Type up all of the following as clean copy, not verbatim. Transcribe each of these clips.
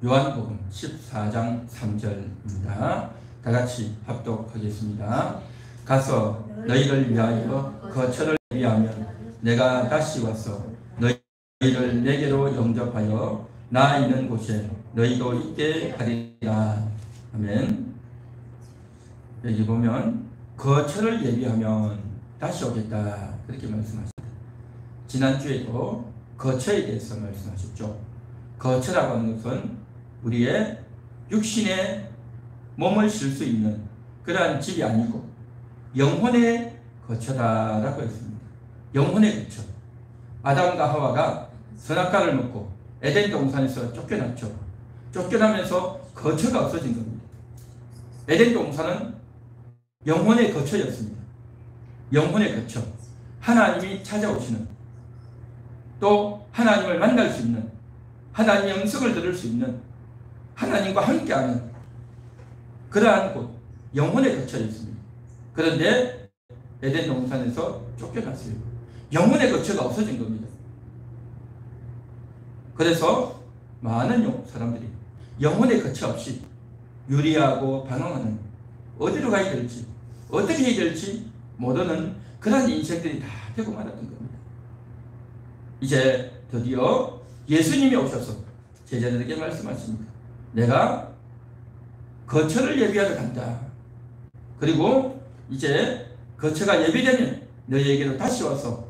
요한복음 14장 3절입니다. 다 같이 합독하겠습니다. 가서 너희를 위하여 거처를 예비하면 내가 다시 와서 너희를 내게로 영접하여 나 있는 곳에 너희도 있게 하리라. 아멘. 여기 보면 거처를 예비하면 다시 오겠다, 그렇게 말씀하십니다. 지난주에도 거처에 대해서 말씀하셨죠. 거처라고 하는 것은 우리의 육신에 몸을 쉴 수 있는 그러한 집이 아니고 영혼의 거처다라고 했습니다. 영혼의 거처. 아담과 하와가 선악과를 먹고 에덴 동산에서 쫓겨났죠. 쫓겨나면서 거처가 없어진 겁니다. 에덴 동산은 영혼의 거처였습니다. 영혼의 거처. 하나님이 찾아오시는, 또 하나님을 만날 수 있는, 하나님의 음성을 들을 수 있는, 하나님과 함께하는 그러한 곳, 영혼의 거처였습니다. 그런데 에덴 동산에서 쫓겨났어요. 영혼의 거처가 없어진 겁니다. 그래서 많은 사람들이 영혼의 거처 없이 유리하고 방황하는, 어디로 가야 될지, 어떻게 해야 될지 모르는 그런 인생들이 다 되고 말았던 겁니다. 이제 드디어 예수님이 오셔서 제자들에게 말씀하십니다. 내가 거처를 예비하러 간다. 그리고 이제 거처가 예비되면 너희에게로 다시 와서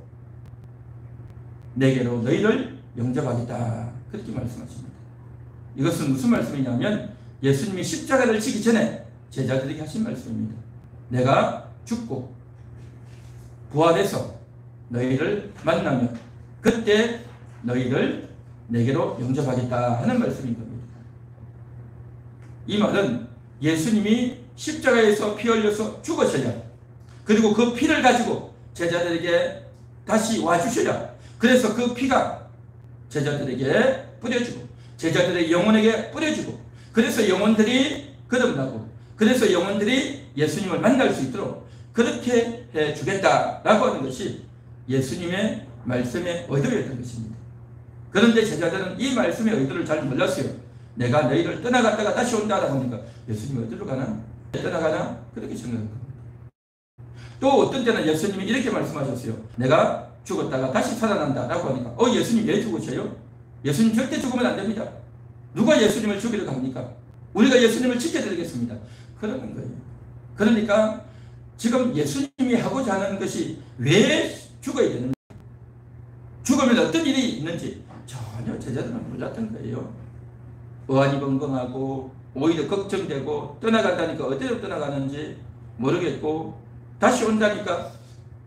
내게로 너희를 영접하겠다, 그렇게 말씀하십니다. 이것은 무슨 말씀이냐면 예수님이 십자가를 지기 전에 제자들에게 하신 말씀입니다. 내가 죽고 부활해서 너희를 만나면 그때 너희를 내게로 영접하겠다 하는 말씀인 겁니다. 이 말은 예수님이 십자가에서 피 흘려서 죽으셔야, 그리고 그 피를 가지고 제자들에게 다시 와주셔야, 그래서 그 피가 제자들에게 뿌려지고 제자들의 영혼에게 뿌려지고, 그래서 영혼들이 거듭나고, 그래서 영혼들이 예수님을 만날 수 있도록 그렇게 해주겠다라고 하는 것이 예수님의 말씀의 의도였던 것입니다. 그런데 제자들은 이 말씀의 의도를 잘 몰랐어요. 내가 너희를 떠나갔다가 다시 온다라고 하니까 예수님이 어디로 가나? 떠나가나? 그렇게 생각한 겁니다. 또 어떤 때는 예수님이 이렇게 말씀하셨어요. 내가 죽었다가 다시 살아난다라고 하니까 예수님 왜 죽으셔요? 예수님 절대 죽으면 안 됩니다. 누가 예수님을 죽이려고 합니까? 우리가 예수님을 지켜드리겠습니다. 그러는 거예요. 그러니까 지금 예수님이 하고자 하는 것이 왜 죽어야 되는지, 죽으면 어떤 일이 있는지 전혀 제자들은 몰랐던 거예요. 어안이벙벙하고 오히려 걱정되고, 떠나간다니까 어디로 떠나가는지 모르겠고, 다시 온다니까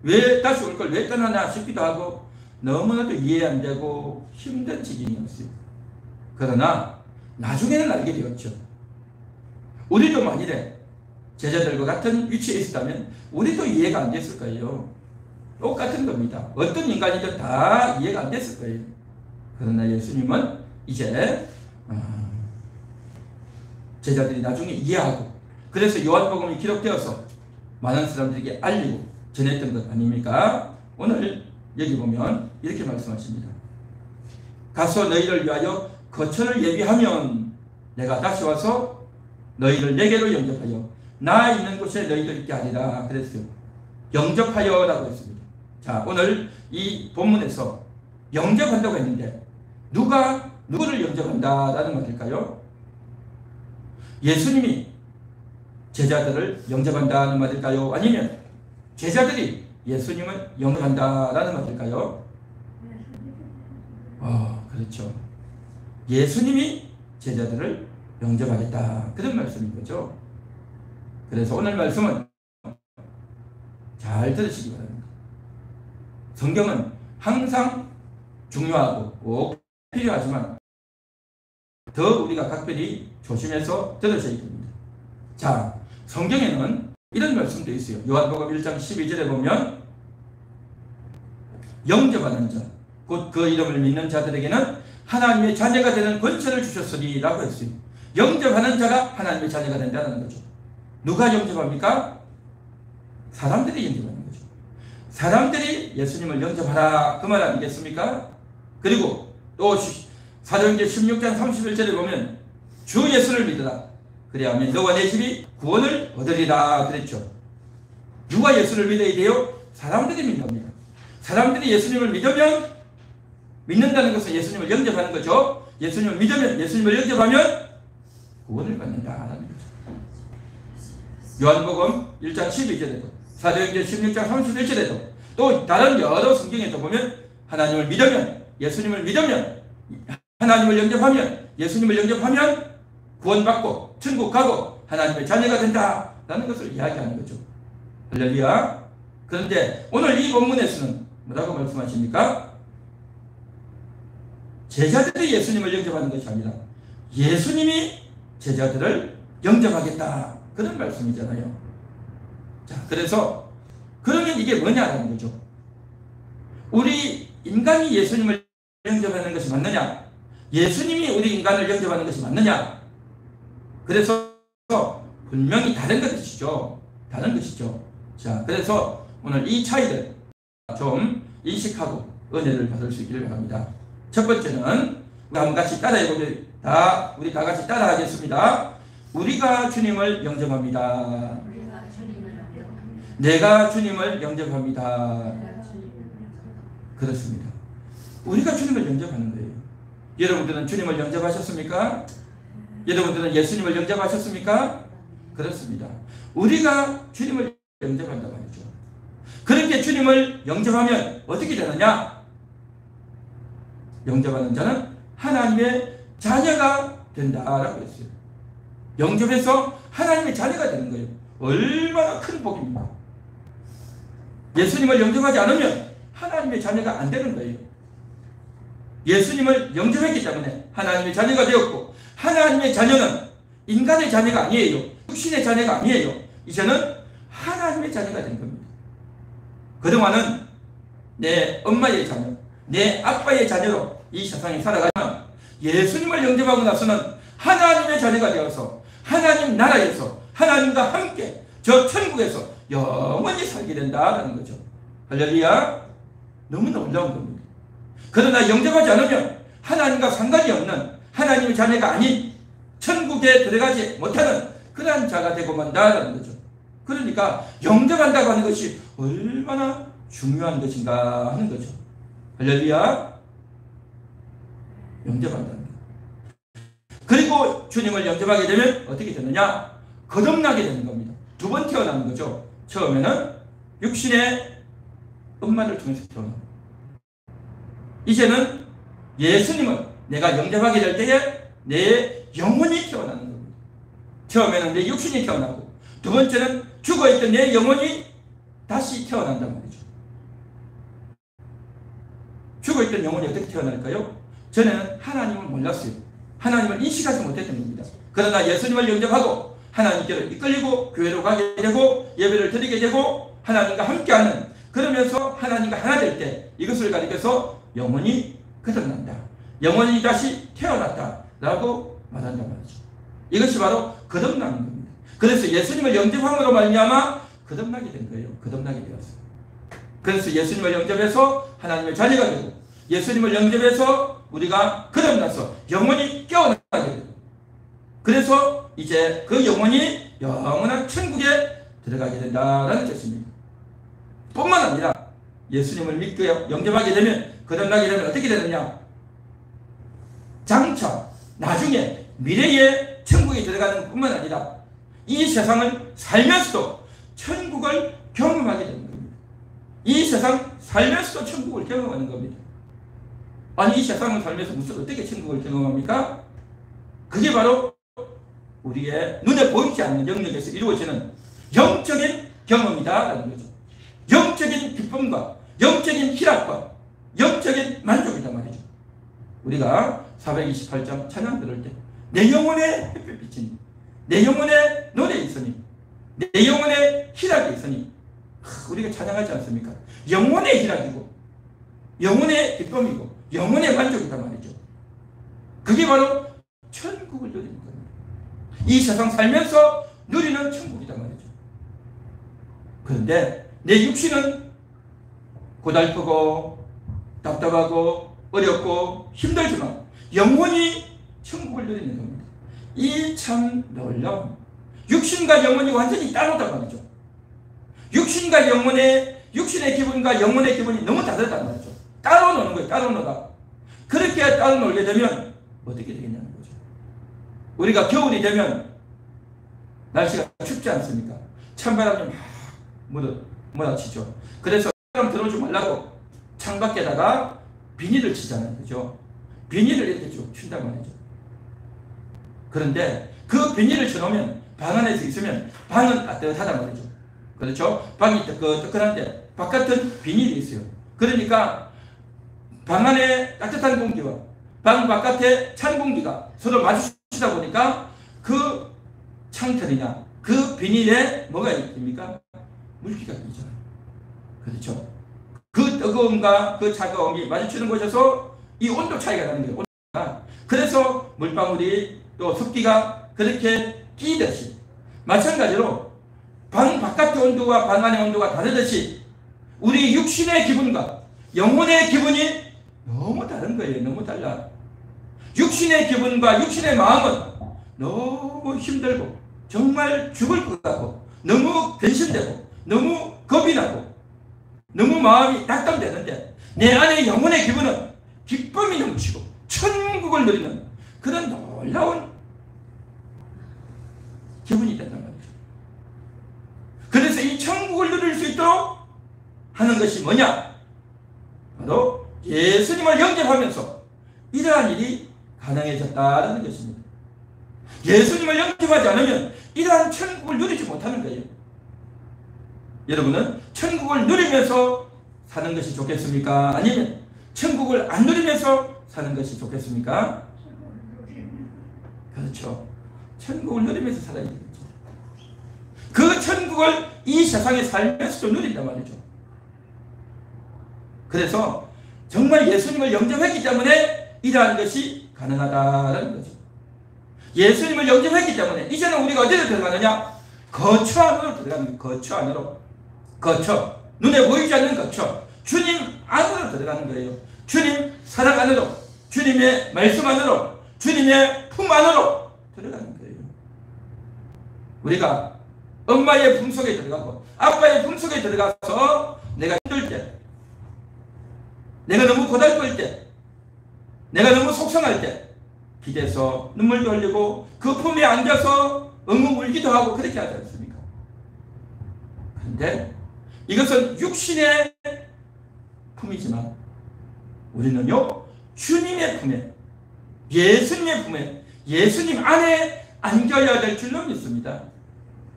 왜 다시 올 걸 왜 떠나나 싶기도 하고, 너무나도 이해 안 되고 힘든 지경이었어요. 그러나 나중에는 알게 되었죠. 우리도 만일에 제자들과 같은 위치에 있었다면 우리도 이해가 안 됐을 거예요. 똑같은 겁니다. 어떤 인간이든 다 이해가 안 됐을 거예요. 그러나 예수님은 이제 제자들이 나중에 이해하고, 그래서 요한복음이 기록되어서 많은 사람들에게 알리고 전했던 것 아닙니까? 오늘 여기 보면 이렇게 말씀하십니다. 가서 너희를 위하여 거처를 예비하면 내가 다시 와서 너희를 내게로 영접하여 나 있는 곳에 너희들 있게 하리라 그랬어요. 영접하여 라고 했습니다. 자, 오늘 이 본문에서 영접한다고 했는데 누가 누구를 영접한다라는 말일까요? 예수님이 제자들을 영접한다는 말일까요? 아니면 제자들이 예수님을 영접한다라는 말일까요? 그렇죠. 예수님이 제자들을 영접하겠다, 그런 말씀인 거죠. 그래서 오늘 말씀은 잘 들으시기 바랍니다. 성경은 항상 중요하고 꼭 필요하지만 더 우리가 각별히 조심해서 들으셔야 됩니다. 자, 성경에는 이런 말씀도 있어요. 요한복음 1장 12절에 보면 영접하는 자, 곧 그 이름을 믿는 자들에게는 하나님의 자녀가 되는 권세를 주셨으니 라고 했어요. 영접하는 자가 하나님의 자녀가 된다는 거죠. 누가 영접합니까? 사람들이 영접하는 거죠. 사람들이 예수님을 영접하라, 그 말 아니겠습니까? 그리고 또 사도행전 16장 31절에 보면 주 예수를 믿으라. 그래야만 너와 내 집이 구원을 얻으리라 그랬죠. 누가 예수를 믿어야 돼요? 사람들이 믿는 겁니다. 사람들이 예수님을 믿는다는 것은 예수님을 영접하는 거죠. 예수님을 믿으면, 예수님을 영접하면 구원을 받는다라는 거죠. 요한복음 1장 12절에도 사도행전 16장 31절에도 또 다른 여러 성경에도 보면 하나님을 믿으면, 예수님을 믿으면, 하나님을 영접하면, 예수님을 영접하면 구원받고 천국 가고 하나님의 자녀가 된다라는 것을 이야기하는 거죠. 할렐루야. 그런데 오늘 이 본문에서는 뭐라고 말씀하십니까? 제자들이 예수님을 영접하는 것이 아니라 예수님이 제자들을 영접하겠다, 그런 말씀이잖아요. 자, 그래서 그러면 이게 뭐냐라는 거죠. 우리 인간이 예수님을 영접하는 것이 맞느냐? 예수님이 우리 인간을 영접하는 것이 맞느냐? 그래서 분명히 다른 것이죠. 다른 것이죠. 자, 그래서 오늘 이 차이를 좀 인식하고 은혜를 받을 수 있기를 바랍니다. 첫 번째는 우리 같이 따라해보겠습니다. 우리 다 같이 따라하겠습니다. 우리가 주님을 영접합니다. 내가 주님을 영접합니다. 그렇습니다. 우리가 주님을 영접하는 거예요. 여러분들은 주님을 영접하셨습니까? 여러분들은 예수님을 영접하셨습니까? 그렇습니다. 우리가 주님을 영접한다 말이죠. 그렇게 주님을 영접하면 어떻게 되느냐? 영접하는 자는 하나님의 자녀가 된다라고 했어요. 영접해서 하나님의 자녀가 되는 거예요. 얼마나 큰 복입니다. 예수님을 영접하지 않으면 하나님의 자녀가 안 되는 거예요. 예수님을 영접했기 때문에 하나님의 자녀가 되었고, 하나님의 자녀는 인간의 자녀가 아니에요. 육신의 자녀가 아니에요. 이제는 하나님의 자녀가 된 겁니다. 그동안은 내 엄마의 자녀, 내 아빠의 자녀로 이 세상에 살아가지만 예수님을 영접하고 나서는 하나님의 자녀가 되어서 하나님 나라에서 하나님과 함께 저 천국에서 영원히 살게 된다는 거죠. 할렐루야. 너무나 놀라운 겁니다. 그러나 영접하지 않으면 하나님과 상관이 없는 하나님의 자녀가 아닌 천국에 들어가지 못하는 그러한 자가 되고 만다라는 거죠. 그러니까 영접한다고 하는 것이 얼마나 중요한 것인가 하는 거죠. 할렐루야. 영접한다는 것. 그리고 주님을 영접하게 되면 어떻게 되느냐? 거듭나게 되는 겁니다. 두 번 태어나는 거죠. 처음에는 육신의 엄마를 통해서 태어납니다. 이제는 예수님을 내가 영접하게 될 때에 내 영혼이 태어나는 겁니다. 처음에는 내 육신이 태어나고, 두 번째는 죽어있던 내 영혼이 다시 태어난단 말이죠. 죽어있던 영혼이 어떻게 태어날까요? 전에는 하나님을 몰랐어요. 하나님을 인식하지 못했던 겁니다. 그러나 예수님을 영접하고 하나님께로 이끌리고 교회로 가게 되고 예배를 드리게 되고 하나님과 함께하는, 그러면서 하나님과 하나 될 때 이것을 가리켜서 영혼이 거듭난다, 영혼이 다시 태어났다 라고 말한단 말이죠. 이것이 바로 거듭나는 겁니다. 그래서 예수님을 영접함으로 말미암아 거듭나게 된 거예요. 거듭나게 되었어요. 그래서 예수님을 영접해서 하나님의 자녀가 되고, 예수님을 영접해서 우리가 거듭나서 영혼이 깨어나게 되고, 그래서 이제 그 영혼이 영원한 천국에 들어가게 된다는 것입니다. 뿐만 아니라 예수님을 믿고 영접하게 되면, 거듭나게 되면 어떻게 되느냐? 장차 나중에 미래의 천국에 들어가는 뿐만 아니라 이 세상을 살면서도 천국을 경험하게 되는 겁니다. 이 세상 살면서도 천국을 경험하는 겁니다. 아니, 이 세상을 살면서 무슨 어떻게 천국을 경험합니까? 그게 바로 우리의 눈에 보이지 않는 영역에서 이루어지는 영적인 경험이다라는 거죠. 영적인 기쁨과 영적인 희락과 영적인 만족이다 말이죠. 우리가 428장 찬양 들을 때 내 영혼의 햇빛이 내 영혼의 노래 있으니 내 영혼의 희락이 있으니, 우리가 찬양하지 않습니까? 영혼의 희락이고 영혼의 기쁨이고 영혼의 만족이다 말이죠. 그게 바로 천국을 누리는 겁니다. 이 세상 살면서 누리는 천국이다 말이죠. 그런데 내 육신은 고달프고 답답하고 어렵고 힘들지만 영혼이 천국을 누리는 겁니다. 이 참 놀라운, 육신과 영혼이 완전히 따로단 말이죠. 육신과 육신의 기분과 영혼의 기분이 너무 다르단 말이죠. 따로 노는 거예요. 따로 놀아. 그렇게 따로 놀게 되면 어떻게 되겠냐는 거죠. 우리가 겨울이 되면 날씨가 춥지 않습니까? 찬바람이 막 몰아치죠. 그래서 바람 들어오지 말라고 창밖에다가 비닐을 치잖아요. 그죠? 비닐을 이렇게 쭉 춘단 말이죠. 그런데 그 비닐을 쳐놓으면 방 안에서 있으면 방은 따뜻하단 말이죠. 그렇죠? 방이 뜨끈한데 바깥은 비닐이 있어요. 그러니까 방 안에 따뜻한 공기와 방 바깥에 찬 공기가 서로 마주치다 보니까 그 창틀이나 그 비닐에 뭐가 있습니까? 물기가 있잖아요. 그렇죠? 그 뜨거움과 그 차가움이 마주치는 곳에서 이 온도 차이가 나는 거예요. 그래서 물방울이 또 습기가 그렇게 끼듯이 마찬가지로 방 바깥의 온도와 방 안의 온도가 다르듯이 우리 육신의 기분과 영혼의 기분이 너무 다른 거예요. 너무 달라. 육신의 기분과 육신의 마음은 너무 힘들고 정말 죽을 것 같고 너무 근심되고 너무 겁이 나고 너무 마음이 낙담되는데 내 안의 영혼의 기분은 기쁨이 넘치고 천국을 누리는 그런 놀라운 기분이 된단 말이죠. 그래서 이 천국을 누릴 수 있도록 하는 것이 뭐냐? 바로 예수님을 영접하면서 이러한 일이 가능해졌다는 것입니다. 예수님을 영접하지 않으면 이러한 천국을 누리지 못하는 거예요. 여러분은 천국을 누리면서 사는 것이 좋겠습니까? 아니면 천국을 안 누리면서 사는 것이 좋겠습니까? 그렇죠. 천국을 누리면서 살아야 되겠죠. 그 천국을 이 세상에 살면서도 누린단 말이죠. 그래서 정말 예수님을 영접했기 때문에 이러한 것이 가능하다는 거죠. 예수님을 영접했기 때문에 이제는 우리가 어디로 들어가느냐? 거처 안으로 들어가는 거예요. 거처 안으로. 거처. 눈에 보이지 않는 거처. 주님 안으로 들어가는 거예요. 주님 사랑 안으로. 주님의 말씀 안으로. 주님의 품 안으로 들어가는 거예요. 우리가 엄마의 품 속에 들어가고 아빠의 품 속에 들어가서 내가 힘들 때, 내가 너무 고달플 때, 내가 너무 속상할 때 기대서 눈물도 흘리고 그 품에 앉아서 엉엉 울기도 하고 그렇게 하지 않습니까? 그런데 이것은 육신의 품이지만 우리는요 주님의 품에, 예수님의 품에, 예수님 안에 안겨야 될 줄로 믿습니다.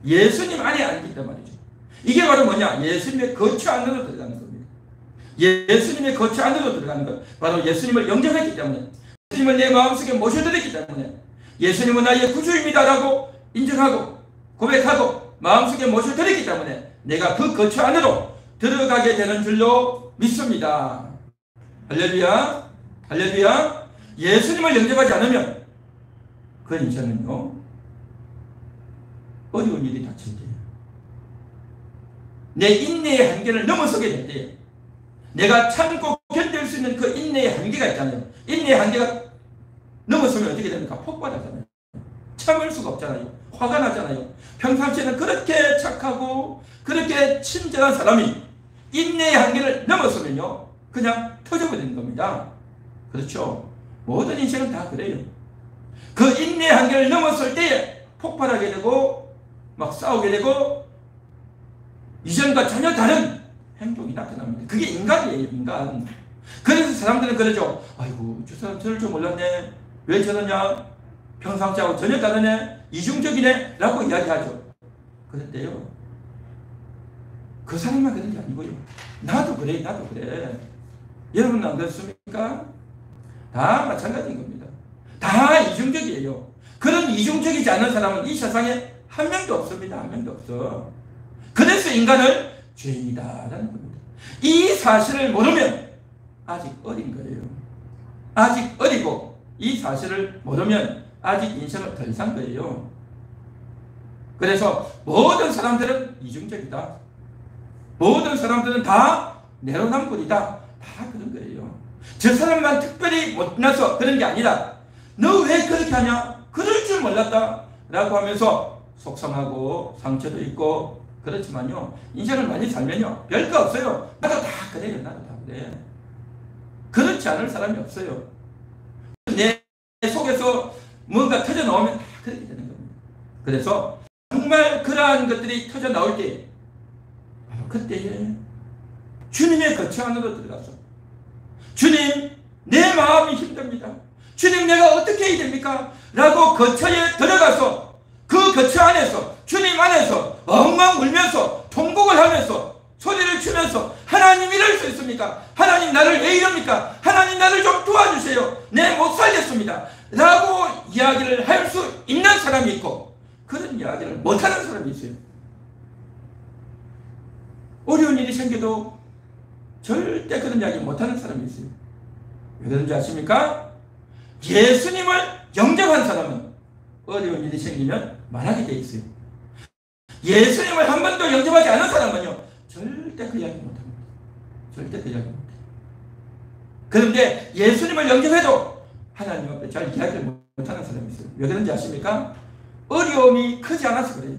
예수님 안에 안긴단 말이죠. 이게 바로 뭐냐? 예수님의 거처 안으로 들어가는 겁니다. 예수님의 거처 안으로 들어가는 것. 바로 예수님을 영접했기 때문에, 예수님을 내 마음속에 모셔드렸기 때문에, 예수님은 나의 구주입니다라고 인정하고 고백하고 마음속에 모셔드렸기 때문에 내가 그 거처 안으로 들어가게 되는 줄로 믿습니다. 할렐루야. 할렐루야. 예수님을 영접하지 않으면 그 인생은요 어려운 일이 닥칠 때에, 내 인내의 한계를 넘어서게 될 때에, 내가 참고 견딜 수 있는 그 인내의 한계가 있잖아요. 인내의 한계가 넘어서면 어떻게 됩니까? 폭발하잖아요. 참을 수가 없잖아요. 화가 나잖아요. 평상시에는 그렇게 착하고 그렇게 친절한 사람이 인내의 한계를 넘어서면요 그냥 터져버리는 겁니다. 그렇죠? 모든 인생은 다 그래요. 그 인내의 한계를 넘었을 때에 폭발하게 되고 막 싸우게 되고 이전과 전혀 다른 행동이 나타납니다. 그게 인간이에요. 인간. 그래서 사람들은 그러죠. 아이고 저 사람 저럴 줄 몰랐네. 왜 저러냐. 평상시하고 전혀 다르네. 이중적이네 라고 이야기하죠. 그런데요 그 사람만 그런 게 아니고요 나도 그래. 나도 그래. 여러분은 안 그렇습니까? 다 마찬가지인 겁니다. 다 이중적이에요. 그런 이중적이지 않은 사람은 이 세상에 한 명도 없습니다. 한 명도 없어. 그래서 인간을 죄인이다라는 겁니다. 이 사실을 모르면 아직 어린 거예요. 아직 어리고 이 사실을 모르면 아직 인생을 덜 산 거예요. 그래서 모든 사람들은 이중적이다. 모든 사람들은 다 내로남불이다. 다 그런 거예요. 저 사람만 특별히 못나서 그런 게 아니라 너 왜 그렇게 하냐? 그럴 줄 줄 몰랐다 라고 하면서 속상하고 상처도 있고 그렇지만요, 인생을 많이 살면요 별거 없어요. 나도 다 그래요. 나도 다 그래. 그렇지 않을 사람이 없어요. 내 속에서 뭔가 터져 나오면 다 그렇게 되는 겁니다. 그래서 정말 그러한 것들이 터져 나올 때 바로 그때에 주님의 거처 안으로 들어가서, 주님 내 마음이 힘듭니다. 주님 내가 어떻게 해야 됩니까? 라고 거처에 들어가서 그 거처 안에서, 주님 안에서 엉엉 울면서 통곡을 하면서 소리를 치면서, 하나님 이럴 수 있습니까? 하나님 나를 왜 이럽니까? 하나님 나를 좀 도와주세요. 내 못 살겠습니다 라고 이야기를 할 수 있는 사람이 있고, 그런 이야기를 못하는 사람이 있어요. 어려운 일이 생겨도 절대 그런 이야기 못하는 사람이 있어요. 왜 그런지 아십니까? 예수님을 영접한 사람은 어려운 일이 생기면 말하게 돼 있어요. 예수님을 한 번도 영접하지 않은 사람은요 절대 그 이야기 못합니다. 절대 그 이야기 못해요. 그런데 예수님을 영접해도 하나님 앞에 잘 이야기를 못하는 사람이 있어요. 왜 그런지 아십니까? 어려움이 크지 않아서 그래요.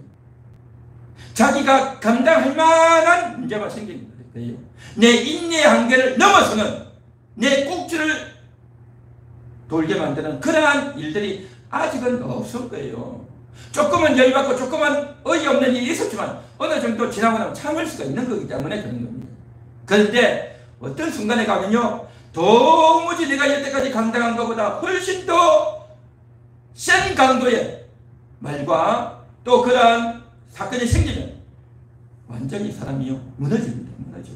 자기가 감당할 만한 문제가 생기는 거예요. 내 인내의 한계를 넘어서는, 내 꼭지를 돌게 만드는 그러한 일들이 아직은 없을 거예요. 조금은 열받고 조금은 어이없는 일이 있었지만 어느 정도 지나고 나면 참을 수가 있는 거기 때문에 그런 겁니다. 그런데 어떤 순간에 가면요 도무지 내가 여태까지 감당한 것보다 훨씬 더 센 강도의 말과 또 그러한 사건이 생기면 완전히 사람이요 무너집니다. 무너져요.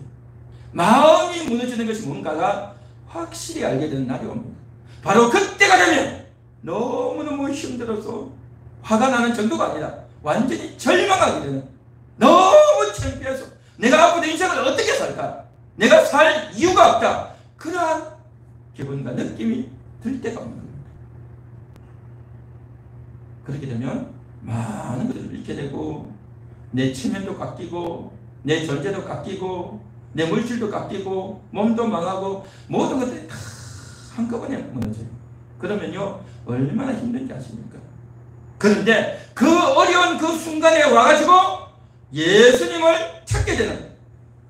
마음이 무너지는 것이 뭔가가 확실히 알게 되는 날이 옵니다. 바로 그때가 되면 너무너무 힘들어서 화가 나는 정도가 아니라 완전히 절망하게 되는, 너무 창피해서 내가 앞으로 인생을 어떻게 살까, 내가 살 이유가 없다, 그러한 기분과 느낌이 들 때가 없는 겁니다. 그렇게 되면 많은 것들을 잃게 되고, 내 체면도 깎이고, 내 존재도 깎이고, 내 물질도 깎이고, 몸도 망하고, 모든 것들이 다 한꺼번에 무너져요. 그러면요 얼마나 힘든지 아십니까? 그런데 그 어려운 그 순간에 와가지고 예수님을 찾게 되는,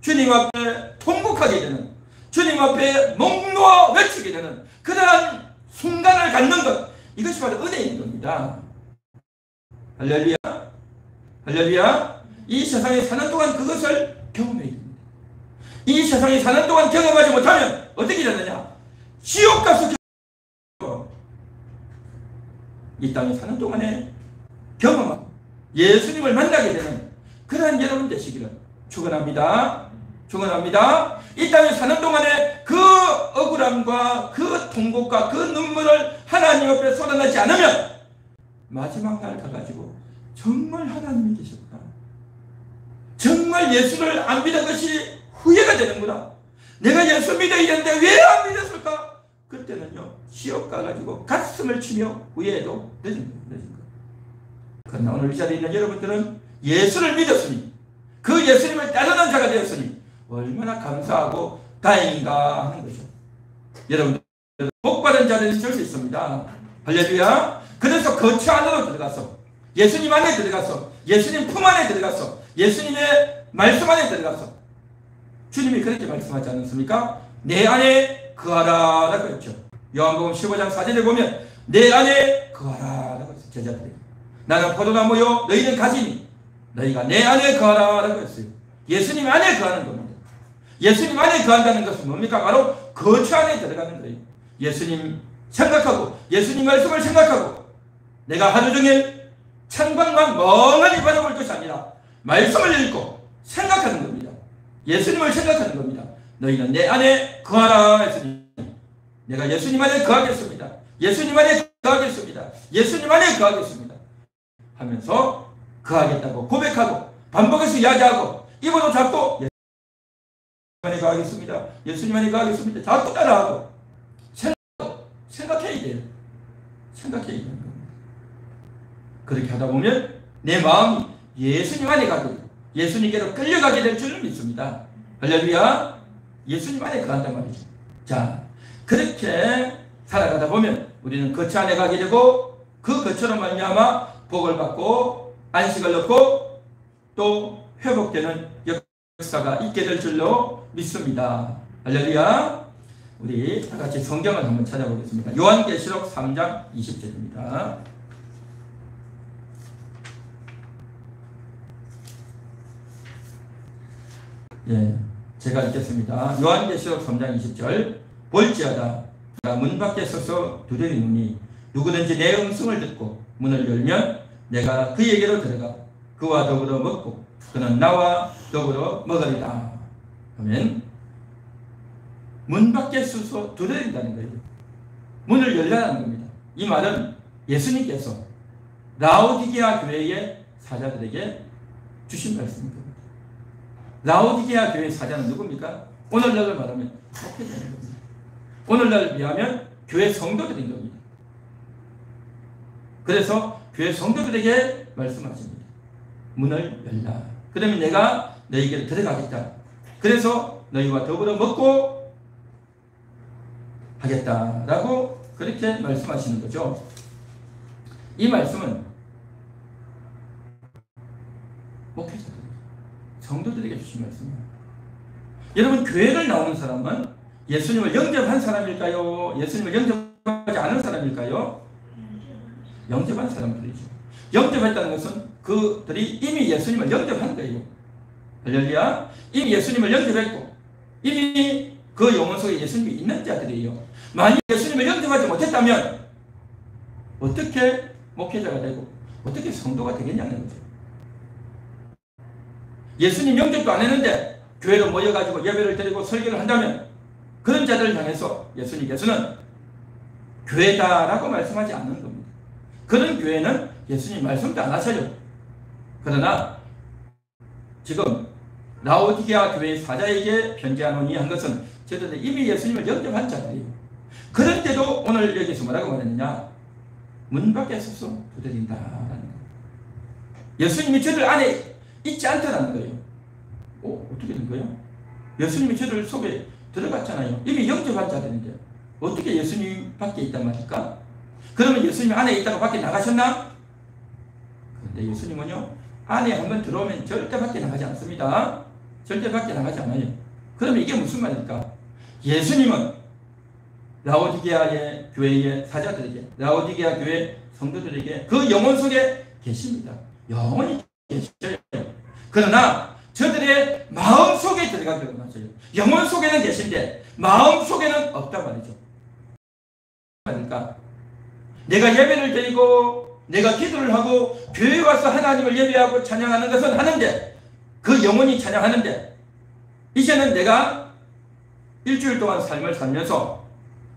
주님 앞에 통곡하게 되는, 주님 앞에 목 놓아 외치게 되는 그러한 순간을 갖는 것, 이것이 바로 은혜인 겁니다. 할렐루야. 할렐루야. 이 세상에 사는 동안 그것을 경험해야 됩니다. 이 세상에 사는 동안 경험하지 못하면 어떻게 되느냐? 지옥 가서 이 땅에 사는 동안에 경험하고 예수님을 만나게 되는 그러한 여러분 되시기를 축원합니다. 축원합니다. 이 땅에 사는 동안에 그 억울함과 그 통곡과 그 눈물을 하나님 앞에 쏟아내지 않으면 마지막 날 가가지고 정말 하나님이 계셨구나, 정말 예수를 안 믿은 것이 후회가 되는구나, 내가 예수 믿어야 되는데 왜 안 믿었을까? 그때는요 지옥 가가지고 가슴을 치며 후회해도 늦은 거예요. 그러나 오늘 이 자리에 있는 여러분들은 예수를 믿었으니, 그 예수님을 따르는 자가 되었으니 얼마나 감사하고 다행인가 하는 거죠. 여러분들 복받은 자들이 될 수 있습니다. 할렐루야. 그래서 거처 안으로 들어가서, 예수님 안에 들어가서, 예수님 품 안에 들어가서, 예수님의 말씀 안에 들어가서, 주님이 그렇게 말씀하지 않았습니까? 내 안에 거하라 라고 했죠. 요한복음 15장 4절에 보면 내 안에 거하라 라고 했어요. 제자들이 나는 포도나무요 너희는 가지니 너희가 내 안에 거하라 라고 했어요. 예수님 안에 거하는 겁니다. 예수님 안에 거한다는 것은 뭡니까? 바로 거처 안에 들어가는 거예요. 예수님 생각하고 예수님 말씀을 생각하고 내가 하루 종일 창밖만 멍하니 바라볼 것이 아니라 말씀을 읽고 생각하는 겁니다. 예수님을 생각하는 겁니다. 너희는 내 안에 거하라 했으니 내가 예수님 안에 거하겠습니다. 예수님 안에 거하겠습니다. 예수님 안에 거하겠습니다 하면서 거하겠다고 고백하고 반복해서 이야기하고 입으로 잡고 예수님 안에 거하겠습니다. 예수님 안에 거하겠습니다. 자꾸 따라하고 생각해야 돼요. 생각해야 되는 겁니다. 그렇게 하다 보면 내 마음이 예수님 안에 가고 예수님께로 끌려가게 될 줄을 믿습니다. 할렐루야. 예수님 안에 거한단 말이죠. 자, 그렇게 살아가다 보면 우리는 거처 안에 가게 되고 그 것처럼 말미암아 복을 받고 안식을 얻고 또 회복되는 역사가 있게 될 줄로 믿습니다. 할렐루야. 우리 다 같이 성경을 한번 찾아보겠습니다. 요한계시록 3장 20절입니다. 예, 제가 읽겠습니다. 요한계시록 3장 20절. 볼지어다 내가 문 밖에 서서 두드리노니 누구든지 내 음성을 듣고 문을 열면 내가 그에게로 들어가 그와 더불어 먹고 그는 나와 더불어 먹으리라. 아멘. 문 밖에 서서 두드린다는 거예요. 문을 열라는 겁니다. 이 말은 예수님께서 라오디게아 교회의 사자들에게 주신 말씀입니다. 라오디게아 교회의 사자는 누굽니까? 오늘날을 말하면 목회자인 겁니다. 오늘날 비하면 교회 성도들인 겁니다. 그래서 교회 성도들에게 말씀하십니다. 문을 열라. 그러면 내가 너희에게 들어가겠다. 그래서 너희와 더불어 먹고 하겠다라고 그렇게 말씀하시는 거죠. 이 말씀은 목회자들, 성도들에게 주신 말씀입니다. 여러분, 교회를 나오는 사람은 예수님을 영접한 사람일까요? 예수님을 영접하지 않은 사람일까요? 영접한 사람들이죠. 영접했다는 것은 그들이 이미 예수님을 영접한 거예요. 할렐루야. 이미 예수님을 영접했고 이미 그 영혼 속에 예수님이 있는 자들이에요. 만약 예수님을 영접하지 못했다면 어떻게 목회자가 되고 어떻게 성도가 되겠냐는 거죠. 예수님 영접도 안 했는데 교회로 모여가지고 예배를 드리고 설교를 한다면 그런 자들을 향해서 예수님께서는 교회다라고 말씀하지 않는 겁니다. 그런 교회는 예수님 말씀도 안 하셔요. 그러나 지금 라오디게아 교회의 사자에게 편지하노니 한 것은 저들은 이미 예수님을 영접한 자들이에요. 그런데도 오늘 여기서 뭐라고 말했느냐? 문 밖에 서서 두드린다라는 거예요. 예수님이 저들 안에 있지 않다는 거예요. 어떻게 된 거예요? 예수님이 저들 속에 들어갔잖아요. 이미 영접한 자들인데 어떻게 예수님 밖에 있단 말일까? 그러면 예수님 안에 있다가 밖에 나가셨나? 그런데 예수님은요, 안에 한번 들어오면 절대 밖에 나가지 않습니다. 절대 밖에 나가지 않아요. 그러면 이게 무슨 말일까? 예수님은 라오디게아의 교회의 사자들에게, 라오디게아 교회 성도들에게 그 영혼 속에 계십니다. 영원히 계셔요. 그러나 저들의 마음 속에 들어가려고 하셔요. 영혼 속에는 계신데 마음 속에는 없단 말이죠. 그러니까 내가 예배를 드리고 내가 기도를 하고 교회에 와서 하나님을 예배하고 찬양하는 것은 하는데 그 영혼이 찬양하는데 이제는 내가 일주일 동안 삶을 살면서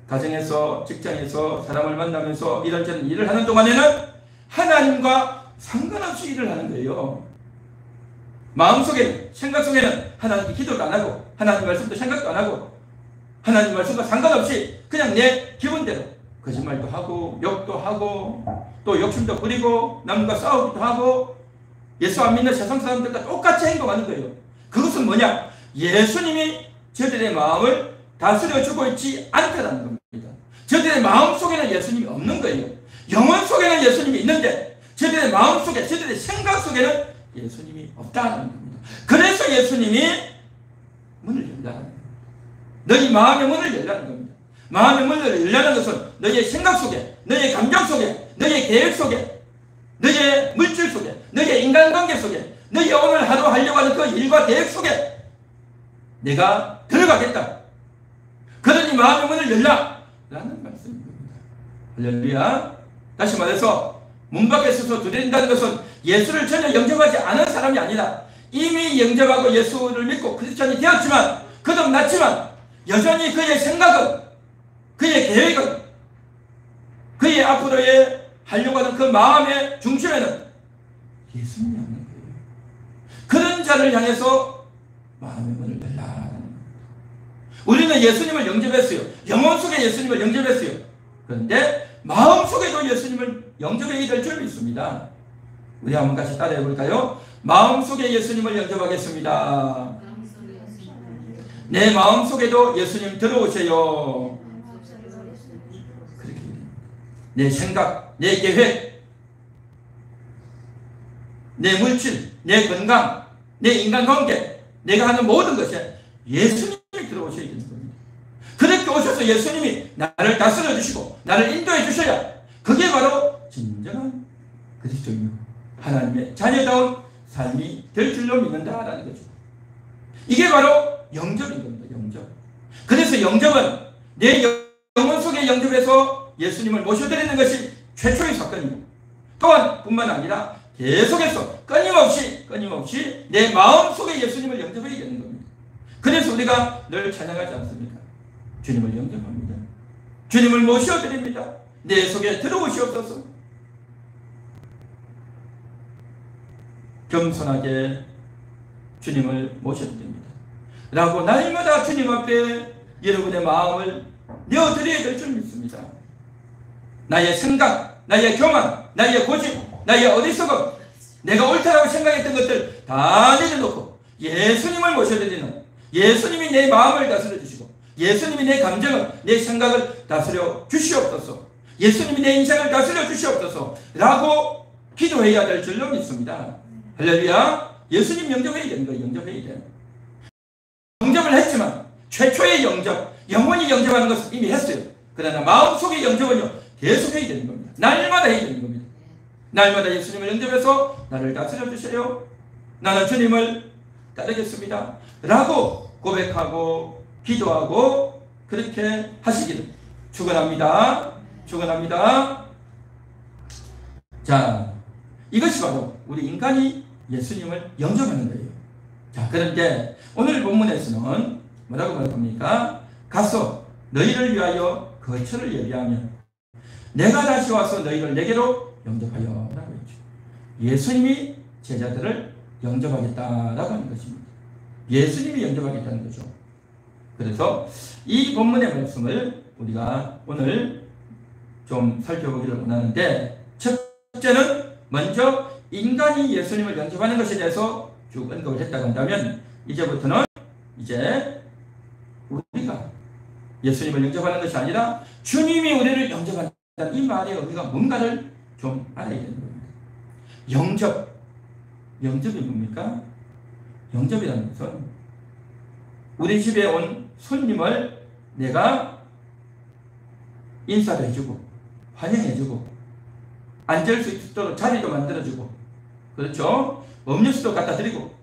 가정에서 직장에서 사람을 만나면서 이런저런 일을 하는 동안에는 하나님과 상관없이 일을 하는 거예요. 마음속에 생각 속에는 하나님 기도도 안 하고 하나님 말씀도 생각도 안 하고 하나님 말씀과 상관없이 그냥 내 기분대로 거짓말도 하고 욕도 하고 또 욕심도 부리고 남과 싸우기도 하고 예수 안 믿는 세상 사람들과 똑같이 행동하는 거예요. 그것은 뭐냐? 예수님이 저들의 마음을 다스려주고 있지 않다는 겁니다. 저들의 마음 속에는 예수님이 없는 거예요. 영혼 속에는 예수님이 있는데 저들의 마음 속에, 저들의 생각 속에는 예수님이 없다는 겁니다. 그래서 예수님이 문을 열라는 겁니다. 너희 마음의 문을 열라는 겁니다. 마음의 문을 열라는 것은 너희의 생각 속에, 너희의 감정 속에, 너희의 계획 속에, 너희의 물질 속에, 너희의 인간관계 속에, 너희 오늘 하루 하려고 하는 그 일과 계획 속에 내가 들어가겠다. 그러니 마음의 문을 열라! 라는 말씀입니다. 할렐루야. 다시 말해서 문 밖에 서서 두드린다는 것은 예수를 전혀 영접하지 않은 사람이 아니라 이미 영접하고 예수를 믿고 크리스찬이 되었지만 거듭났지만 여전히 그의 생각은, 그의 계획은, 그의 앞으로의 하려고 하는 그 마음의 중심에는 예수님이 없는 거예요. 그런 자를 향해서 마음의 문을 열라. 우리는 예수님을 영접했어요. 영혼 속에 예수님을 영접했어요. 그런데 마음 속에도 예수님을 영접해야 될 줄 믿습니다. 우리 한번 같이 따라해 볼까요? 마음 속에 예수님을 영접하겠습니다. 내 마음 속에도 예수님 들어오세요. 그렇게 내 생각, 내 계획, 내 물질, 내 건강, 내 인간관계, 내가 하는 모든 것에 예수님이 들어오셔야 되는 겁니다. 그렇게 오셔서 예수님이 나를 다스려 주시고 나를 인도해 주셔야 그게 바로 진정한 그리스도인이고 하나님의 자녀다운 삶이 될 줄로 믿는다라는 거죠. 이게 바로 영접인 겁니다. 영접. 그래서 영접은 내 영혼 속에 영접해서 예수님을 모셔드리는 것이 최초의 사건이고, 또한 뿐만 아니라 계속해서 끊임없이 내 마음 속에 예수님을 영접해야 되는 겁니다. 그래서 우리가 늘 찬양하지 않습니까? 주님을 영접합니다. 주님을 모셔드립니다. 내 속에 들어오시옵소서. 겸손하게 주님을 모셔드립니다. 라고 날마다 주님 앞에 여러분의 마음을 내어드려야 될 줄 믿습니다. 나의 생각, 나의 교만, 나의 고집, 나의 어리석음, 내가 옳다라고 생각했던 것들 다 내려놓고 예수님을 모셔드리는, 예수님이 내 마음을 다스려 주시고 예수님이 내 감정을, 내 생각을 다스려 주시옵소서, 예수님이 내 인생을 다스려 주시옵소서 라고 기도해야 될 줄로 믿습니다. 할렐루야. 예수님 영접해야 되는 거예요. 영접해야 돼요. 영접을 했지만 최초의 영접, 영원히 영접하는 것은 이미 했어요. 그러나 마음속의 영접은요 계속해야 되는 겁니다. 날마다 해야 되는 겁니다. 날마다 예수님을 영접해서 나를 다스려 주세요. 나는 주님을 따르겠습니다 라고 고백하고 기도하고 그렇게 하시기를 축원합니다. 축원합니다. 자, 이것이 바로 우리 인간이 예수님을 영접하는 거예요. 자, 그런데 오늘 본문에서는 뭐라고 말합니까? 가서 너희를 위하여 거처를 예비하면 내가 다시 와서 너희를 내게로 영접하여 라고 했죠. 예수님이 제자들을 영접하겠다라고 하는 것입니다. 예수님이 영접하겠다는 거죠. 그래서 이 본문의 말씀을 우리가 오늘 좀 살펴보기를 원하는데, 첫째는 먼저 인간이 예수님을 영접하는 것에 대해서 쭉 언급을 했다고 한다면, 이제부터는 이제 우리가 예수님을 영접하는 것이 아니라 주님이 우리를 영접한다는 이 말의 의미가 뭔가를 좀 알아야 되는 겁니다. 영접이 뭡니까? 영접이라는 것은 우리 집에 온 손님을 내가 인사도 해주고 환영해주고 앉을 수 있도록 자리도 만들어주고, 그렇죠? 음료수도 갖다 드리고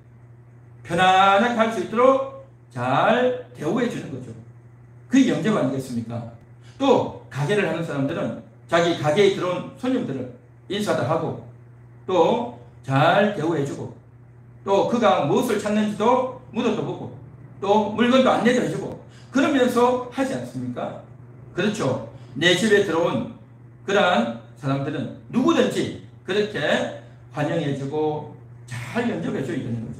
편안하게 할 수 있도록 잘 대우해 주는 거죠. 그게 영접 아니겠습니까? 또 가게를 하는 사람들은 자기 가게에 들어온 손님들을 인사도 하고 또 잘 대우해 주고 또 그가 무엇을 찾는지도 묻어도 보고 또 물건도 안내도 해주고 그러면서 하지 않습니까? 그렇죠. 내 집에 들어온 그러한 사람들은 누구든지 그렇게 환영해주고 잘 영접해줘야 되는 거죠.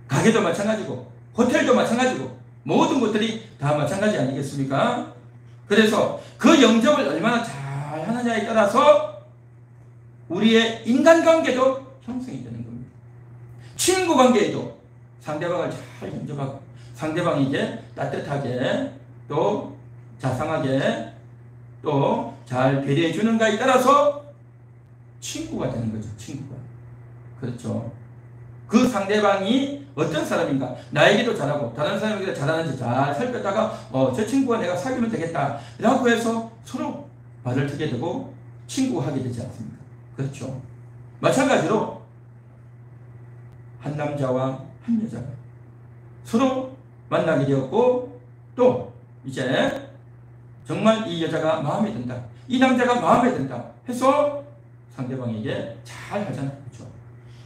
가게도 마찬가지고 호텔도 마찬가지고 모든 것들이 다 마찬가지 아니겠습니까? 그래서 그 영접을 얼마나 잘 하느냐에 따라서 우리의 인간관계도 형성이 되는 겁니다. 친구관계에도 상대방을 잘 영접하고 상대방에게 따뜻하게 또 자상하게 또 잘 배려해 주는가에 따라서 친구가 되는 거죠. 친구가. 그렇죠. 그 상대방이 어떤 사람인가, 나에게도 잘하고 다른 사람에게도 잘하는지 잘 살폈다가 저 친구와 내가 사귀면 되겠다 라고 해서 서로 말을 트게 되고 친구하게 되지 않습니까? 그렇죠. 마찬가지로 한 남자와 한 여자가 서로 만나게 되었고 또 이제 정말 이 여자가 마음에 든다, 이 남자가 마음에 든다 해서 상대방에게 잘 하잖아요. 그렇죠.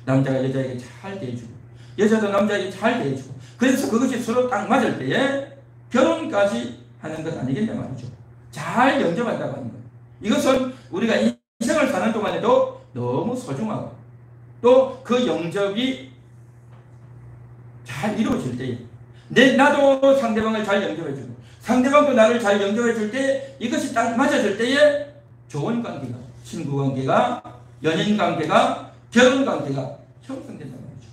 남자가 여자에게 잘 대해주고 여자도 남자에게 잘 대해주고, 그래서 그것이 서로 딱 맞을 때에 결혼까지 하는 것 아니겠냐 말이죠. 잘 영접한다고 하는 거예요. 이것은 우리가 인생을 사는 동안에도 너무 소중하고 또 그 영접이 잘 이루어질 때에 나도 상대방을 잘 영접해주고 상대방도 나를 잘 영접해줄 때 이것이 딱 맞아질 때에 좋은 관계가, 친구관계가, 연인관계가, 결혼관계가 형성된다는 거죠.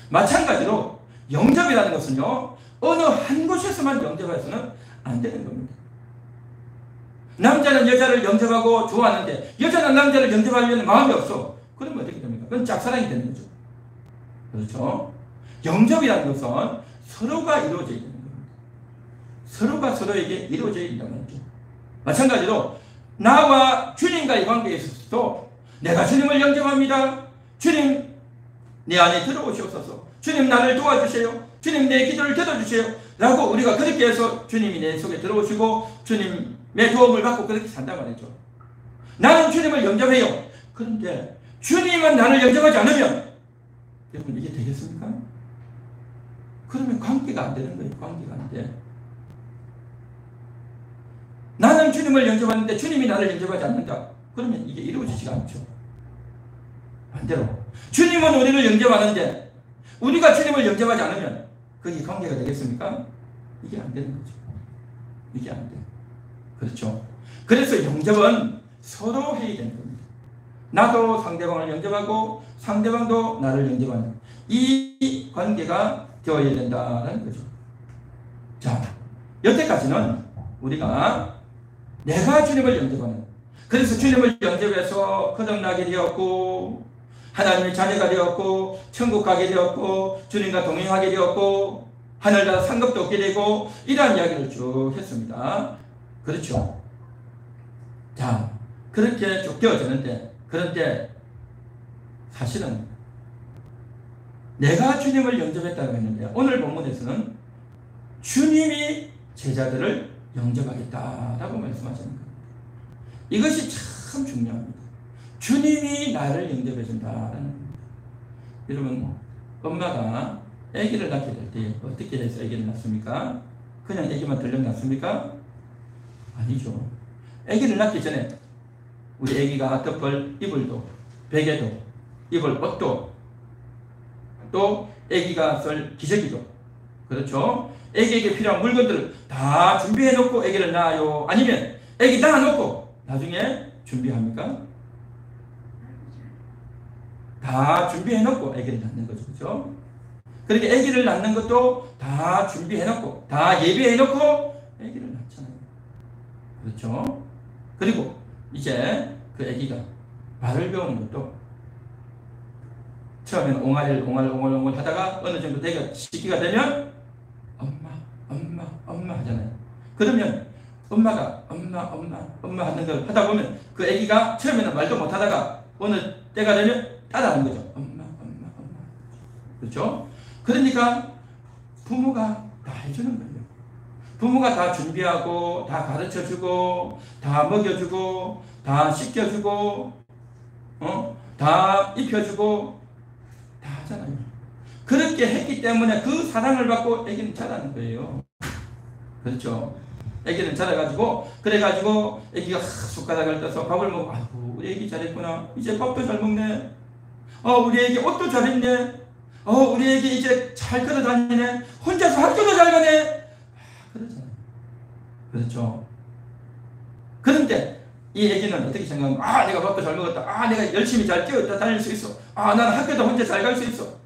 마찬가지로 영접이라는 것은요 어느 한 곳에서만 영접해서는 안 되는 겁니다. 남자는 여자를 영접하고 좋아하는데 여자는 남자를 영접하려는 마음이 없어. 그러면 어떻게 됩니까? 그건 짝사랑이 되는 거죠. 그렇죠? 영접이라는 것은 서로가 이루어져야 되는 겁니다. 서로가 서로에게 이루어져야 된다는 거죠. 마찬가지로 나와 주님과의 관계에 있어서도 내가 주님을 영접합니다. 주님 내 안에 들어오시옵소서. 주님 나를 도와주세요. 주님 내 기도를 들어주세요. 라고 우리가 그렇게 해서 주님이 내 속에 들어오시고 주님의 도움을 받고 그렇게 산다 말이죠. 나는 주님을 영접해요. 그런데 주님은 나를 영접하지 않으면 여러분 이게 되겠습니까? 그러면 관계가 안 되는 거예요. 관계가 안 돼. 나는 주님을 영접하는데 주님이 나를 영접하지 않는다. 그러면 이게 이루어지지가 않죠. 반대로 주님은 우리를 영접하는데 우리가 주님을 영접하지 않으면 그게 관계가 되겠습니까? 이게 안 되는 거죠. 이게 안 돼. 그렇죠. 그래서 영접은 서로 해야 되는 겁니다. 나도 상대방을 영접하고 상대방도 나를 영접하는 이 관계가 되어야 된다는 거죠. 자, 여태까지는 우리가 내가 주님을 영접하는, 그래서 주님을 영접해서 거듭나게 되었고 하나님의 자녀가 되었고 천국 가게 되었고 주님과 동행하게 되었고 하늘나라 상급도 얻게 되고 이러한 이야기를 쭉 했습니다. 그렇죠. 자, 그렇게 쭉 되어지는데, 그런데 사실은 내가 주님을 영접했다고 했는데 오늘 본문에서는 주님이 제자들을 영접하겠다라고 말씀하시는 겁니다. 이것이 참 중요합니다. 주님이 나를 영접해 준다라는 겁니다. 여러분, 엄마가 아기를 낳게 될 때 어떻게 해서 아기를 낳습니까? 그냥 아기만 들려 낳습니까? 아니죠. 아기를 낳기 전에 우리 아기가 덮을 이불도, 베개도, 입을 옷도, 또 아기가 쓸 기저귀도, 그렇죠? 아기에게 필요한 물건들을 다 준비해 놓고 아기를 낳아요? 아니면 아기 낳아 놓고 나중에 준비합니까? 다 준비해 놓고 아기를 낳는 거죠. 그렇죠? 그렇게 아기를 낳는 것도 다 준비해 놓고 다 예비해 놓고 아기를 낳잖아요. 그렇죠? 그리고 이제 그 아기가 말을 배우는 것도 처음에는 옹알옹알 하다가 어느 정도 시기가 되면 엄마 하잖아요. 그러면 엄마가 엄마 하는 걸 하다 보면 그 아기가 처음에는 말도 못 하다가 어느 때가 되면 따라하는 거죠. 엄마. 그렇죠? 그러니까 부모가 다 해주는 거예요. 부모가 다 준비하고 다 가르쳐주고 다 먹여주고 다 씻겨주고 다 입혀주고 다 하잖아요. 그렇게 했기 때문에 그 사랑을 받고 아기는 자라는 거예요. 그렇죠? 아기는 자라가지고 그래가지고 아기가 숟가락을 떠서 밥을 먹고 아이고 우리 아기 잘했구나. 이제 밥도 잘 먹네. 우리 아기 옷도 잘했네. 우리 아기 이제 잘 걸어다니네. 혼자서 학교도 잘 가네. 그러잖아요. 그렇죠? 그런데 이 아기는 어떻게 생각하면 내가 밥도 잘 먹었다. 내가 열심히 잘 뛰었다 다닐 수 있어. 나는 학교도 혼자 잘 갈 수 있어.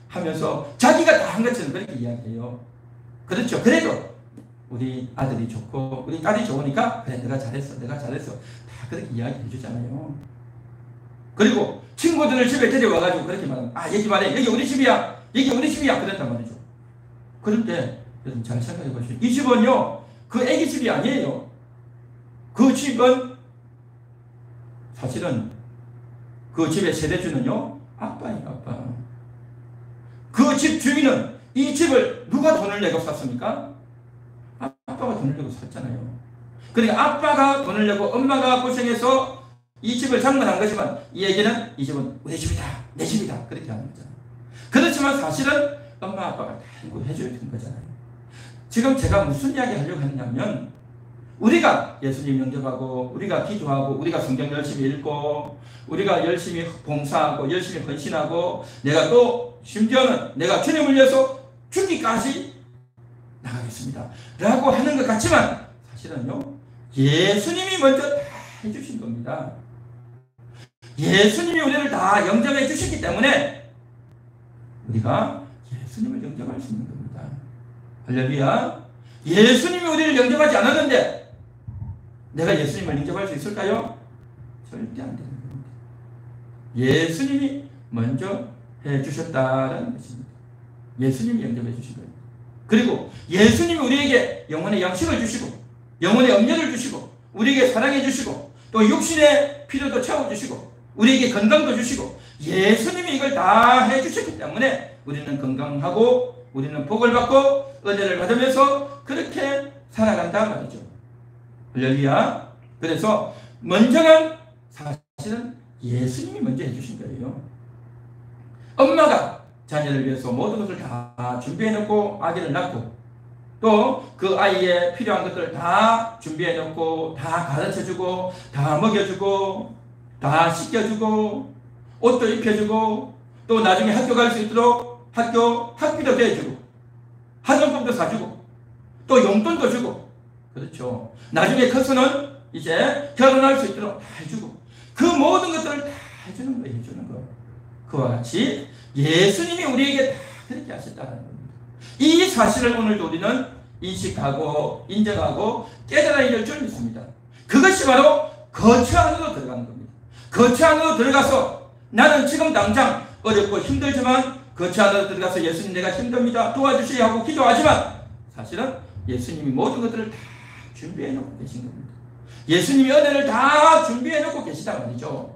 하면서 자기가 다 한 것처럼 그렇게 이야기해요. 그렇죠? 그래도 우리 아들이 좋고 우리 딸이 좋으니까 그래 내가 잘했어 다 그렇게 이야기해 주잖아요. 그리고 친구들을 집에 데려와가지고 그렇게 말하면 여기 말해 여기 우리 집이야 그랬단 말이죠. 그런데 여러분 잘 생각해 보시죠. 이 집은요 그 애기 집이 아니에요. 그 집은 사실은 그 집의 세대주는요 아빠예요. 아빠. 그 집 주인은 이 집을 누가 돈을 내고 샀습니까? 아빠가 돈을 내고 샀잖아요. 그러니까 아빠가 돈을 내고 엄마가 고생해서 이 집을 장만한 거지만 이 얘기는 이 집은 우리 집이다 내 집이다 그렇게 하는 거잖아요. 그렇지만 사실은 엄마 아빠가 다 해줘야 되는 거잖아요. 지금 제가 무슨 이야기 하려고 하느냐면 우리가 예수님 영접하고 우리가 기도하고 우리가 성경 열심히 읽고 우리가 열심히 봉사하고 열심히 헌신하고 내가 또 심지어는 내가 주님을 위해서 죽기까지 나가겠습니다 라고 하는 것 같지만 사실은요 예수님이 먼저 다 해주신 겁니다. 예수님이 우리를 다 영접해 주셨기 때문에 우리가 예수님을 영접할 수 있는 겁니다. 할렐루야. 예수님이 우리를 영접하지 않았는데 내가 예수님을 영접할 수 있을까요? 절대 안 되는 겁니다. 예수님이 먼저 해주셨다라는 것입니다. 예수님이 영접해 주신 거예요. 그리고 예수님이 우리에게 영혼의 양식을 주시고 영혼의 음료를 주시고 우리에게 사랑해 주시고 또 육신의 필요도 채워주시고 우리에게 건강도 주시고 예수님이 이걸 다 해주셨기 때문에 우리는 건강하고 우리는 복을 받고 은혜를 받으면서 그렇게 살아간다 말이죠. 할렐루야. 그래서 먼저는 사실은 예수님이 먼저 해주신 거예요. 엄마가 자녀를 위해서 모든 것을 다 준비해놓고 아기를 낳고 또 그 아이의 필요한 것들을 다 준비해놓고 다 가르쳐주고 다 먹여주고 다 씻겨주고 옷도 입혀주고 또 나중에 학교 갈 수 있도록 학비도 대주고 학용품도 사주고 또 용돈도 주고 그렇죠. 나중에 커서는 이제 결혼할 수 있도록 다 해주고 그 모든 것들을 다 해주는 거예요. 해주는 거. 그와 같이 예수님이 우리에게 다 그렇게 하셨다는 겁니다. 이 사실을 오늘도 우리는 인식하고 인정하고 깨달아야 될 줄 믿습니다. 그것이 바로 거처 안으로 들어가는 겁니다. 거처 안으로 들어가서 나는 지금 당장 어렵고 힘들지만 거처 안으로 들어가서 예수님 내가 힘듭니다. 도와주셔야 하고 기도하지만 사실은 예수님이 모든 것들을 다 준비해 놓고 계신 겁니다. 예수님이 은혜를 다 준비해 놓고 계시다 말이죠.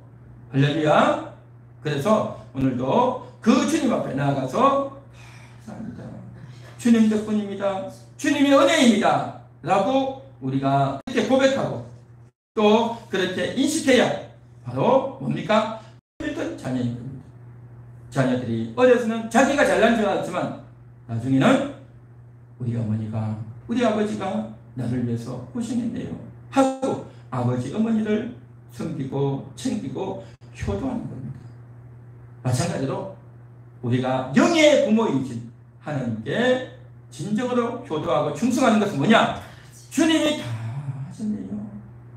할렐루야. 그래서 오늘도 그 주님 앞에 나아가서 감사합니다. 주님 덕분입니다. 주님의 은혜입니다. 라고 우리가 그렇게 고백하고 또 그렇게 인식해야 바로 뭡니까? 일단 자녀인 겁니다. 자녀들이 어려서는 자기가 잘난 줄 알았지만 나중에는 우리 어머니가 우리 아버지가 나를 위해서 고생했네요 하고 아버지 어머니를 섬기고 챙기고 효도하는 겁니다. 마찬가지로 우리가 영의 부모이신 하나님께 진정으로 효도하고 충성하는 것은 뭐냐? 주님이 다 하셨네요.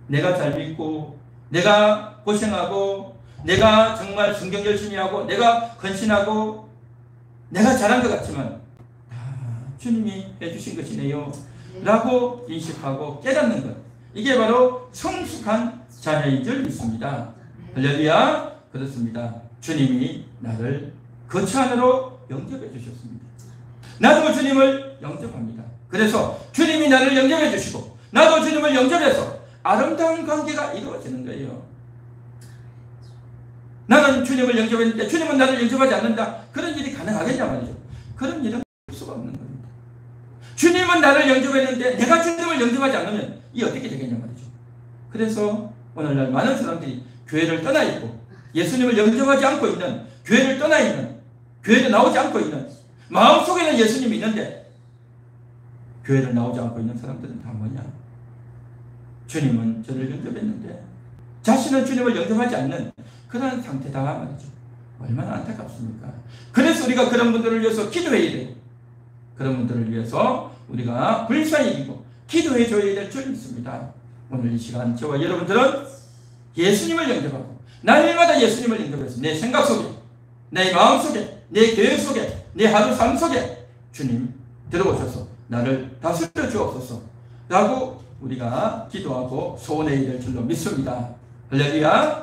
내가 잘 믿고 내가 고생하고 내가 정말 성경 열심히 하고 내가 헌신하고 내가 잘한 것 같지만 다 주님이 해주신 것이네요 라고 인식하고 깨닫는 것, 이게 바로 성숙한 자녀인 줄 믿습니다. 할렐루야. 그렇습니다. 주님이 나를 거처 안으로 영접해 주셨습니다. 나도 주님을 영접합니다. 그래서 주님이 나를 영접해 주시고 나도 주님을 영접해서 아름다운 관계가 이루어지는 거예요. 나는 주님을 영접했는데 주님은 나를 영접하지 않는다. 그런 일이 가능하겠냐 말이죠. 그런 일은 할 수가 없는 겁니다. 주님은 나를 영접했는데 내가 주님을 영접하지 않으면 이게 어떻게 되겠냐 말이죠. 그래서 오늘날 많은 사람들이 교회를 떠나 있고 예수님을 영접하지 않고 있는, 교회를 떠나 있는, 교회를 나오지 않고 있는, 마음속에는 예수님이 있는데 교회를 나오지 않고 있는 사람들은 다 뭐냐? 주님은 저를 영접했는데 자신은 주님을 영접하지 않는 그런 상태다 말이죠. 얼마나 안타깝습니까? 그래서 우리가 그런 분들을 위해서 기도해야 돼요. 그런 분들을 위해서 우리가 불쌍히 여기고 기도해 줘야 될 줄 믿습니다. 오늘 이 시간 저와 여러분들은 예수님을 영접하고 날마다 예수님을 영접해서 내 생각 속에, 내 마음 속에, 내 계획 속에, 내 하루 삶 속에 주님 들어오셔서 나를 다스려 주옵소서 라고 우리가 기도하고 소원해야 될 줄로 믿습니다. 할렐루야.